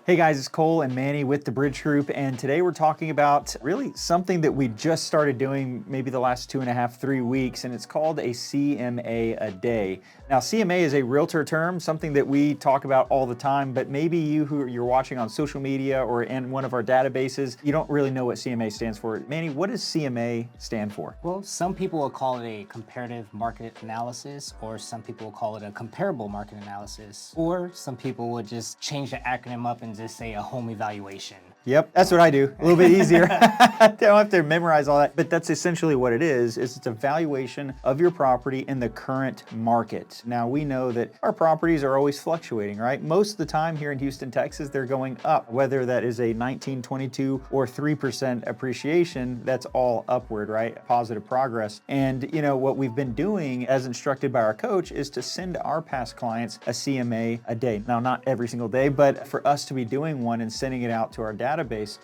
Hey guys, it's Cole and Manny with the Bridge Group, and today we're talking about really something that we just started doing maybe the last 2.5, 3 weeks, and it's called a CMA a day. Now, CMA is a realtor term, something that we talk about all the time, but maybe you're watching on social media or in one of our databases, you don't really know what CMA stands for. Manny, what does CMA stand for? Well, some people will call it a comparative market analysis, or some people will call it a comparable market analysis, or some people would just change the acronym up and just say a home evaluation. Yep, that's what I do. A little bit easier. I don't have to memorize all that, but that's essentially what it is it's a valuation of your property in the current market. Now, we know that our properties are always fluctuating, right? Most of the time here in Houston, Texas, they're going up. Whether that is a 19, 22, or 3% appreciation, that's all upward, right? Positive progress. And what we've been doing as instructed by our coach is to send our past clients a CMA a day. Now, not every single day, but for us to be doing one and sending it out to our database.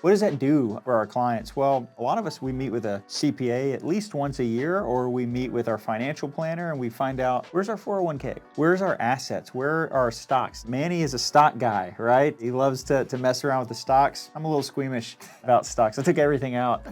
What does that do for our clients? Well, a lot of us, we meet with a CPA at least once a year, or we meet with our financial planner and we find out, where's our 401k? Where's our assets? Where are our stocks? Manny is a stock guy, right? He loves to mess around with the stocks. I'm a little squeamish about stocks. I took everything out.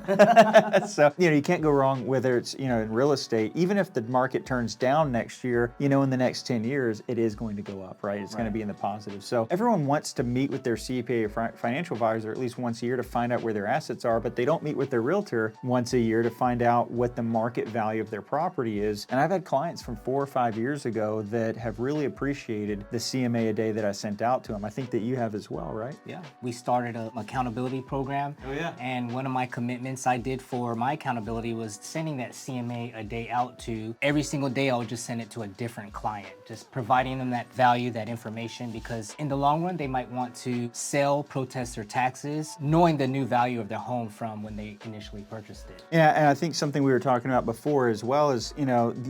So, you can't go wrong whether it's, in real estate. Even if the market turns down next year, in the next 10 years, it is going to go up, right? It's going to be in the positive. So everyone wants to meet with their CPA or financial advisor at least once a year to find out where their assets are, but they don't meet with their realtor once a year to find out what the market value of their property is. And I've had clients from 4 or 5 years ago that have really appreciated the CMA a day that I sent out to them. I think that you have as well, right? Yeah, we started an accountability program. Oh yeah. And one of my commitments I did for my accountability was sending that CMA a day out to every single day. I would just send it to a different client, just providing them that value, that information, because in the long run, they might want to sell, protest their taxes, knowing the new value of their home from when they initially purchased it. Yeah, and I think something we were talking about before as well is, you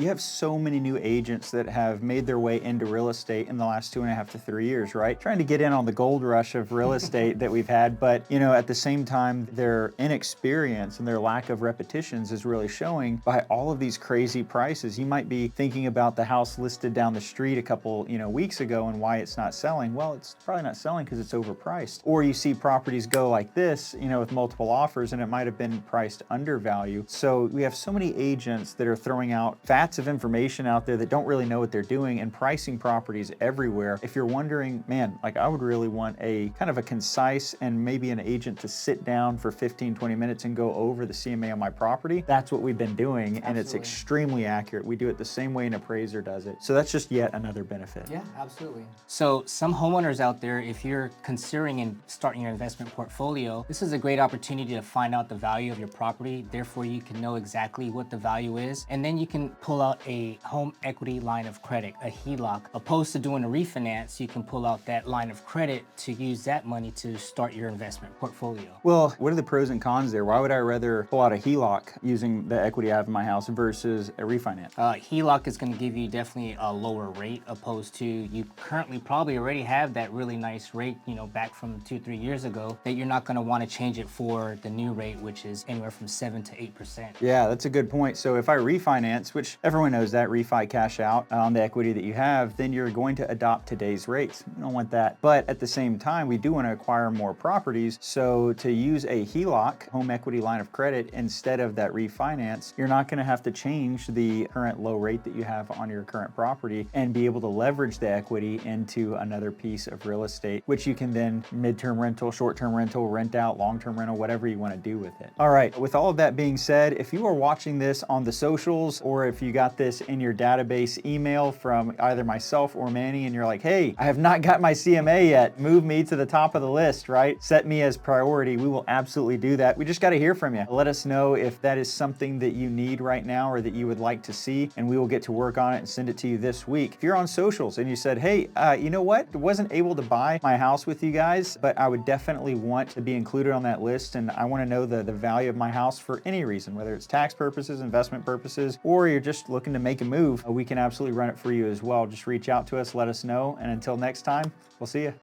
have so many new agents that have made their way into real estate in the last 2.5 to 3 years, right? Trying to get in on the gold rush of real estate that we've had, but at the same time, their inexperience and their lack of repetitions is really showing by all of these crazy prices. You might be thinking about the house listed down the street a couple, weeks ago and why it's not selling. Well, it's probably not selling because it's overpriced. Or you see properties go like this, with multiple offers, and it might have been priced under value. So we have so many agents that are throwing out vats of information out there that don't really know what they're doing and pricing properties everywhere. If you're wondering, man, I would really want a kind of a concise and maybe an agent to sit down for 15, 20 minutes and go over the CMA on my property, that's what we've been doing. Absolutely. And it's extremely accurate. We do it the same way an appraiser does it. So that's just yet another benefit. Yeah, absolutely. So some homeowners out there, if you're considering and starting your investment portfolio, this is a great opportunity to find out the value of your property. Therefore, you can know exactly what the value is, and then you can pull out a home equity line of credit, a HELOC. Opposed to doing a refinance, you can pull out that line of credit to use that money to start your investment portfolio. Well, what are the pros and cons there? Why would I rather pull out a HELOC using the equity I have in my house versus a refinance? HELOC is going to give you definitely a lower rate, opposed to you currently probably already have that really nice rate, back from 2-3 years ago, that you're not going to want to change it for the new rate, which is anywhere from 7 to 8%. Yeah, that's a good point. So if I refinance, which everyone knows that, refi cash out on the equity that you have, then you're going to adopt today's rates. You don't want that. But at the same time, we do want to acquire more properties. So to use a HELOC, home equity line of credit, instead of that refinance, you're not going to have to change the current low rate that you have on your current property and be able to leverage the equity into another piece of real estate, which you can then midterm rental, short-term rental, rent out, long-term rental, whatever you want to do with it. All right, with all of that being said, if you are watching this on the socials, or if you got this in your database email from either myself or Manny, and you're like, hey, I have not got my CMA yet, move me to the top of the list, right? Set me as priority. We will absolutely do that. We just got to hear from you. Let us know if that is something that you need right now or that you would like to see, and we will get to work on it and send it to you this week. If you're on socials and you said, hey, you know what? I wasn't able to buy my house with you guys, but I would definitely want to be included on that list, and I want to know the value of my house for any reason, whether it's tax purposes, investment purposes, or you're just looking to make a move, we can absolutely run it for you as well. Just reach out to us, let us know, and until next time, we'll see you.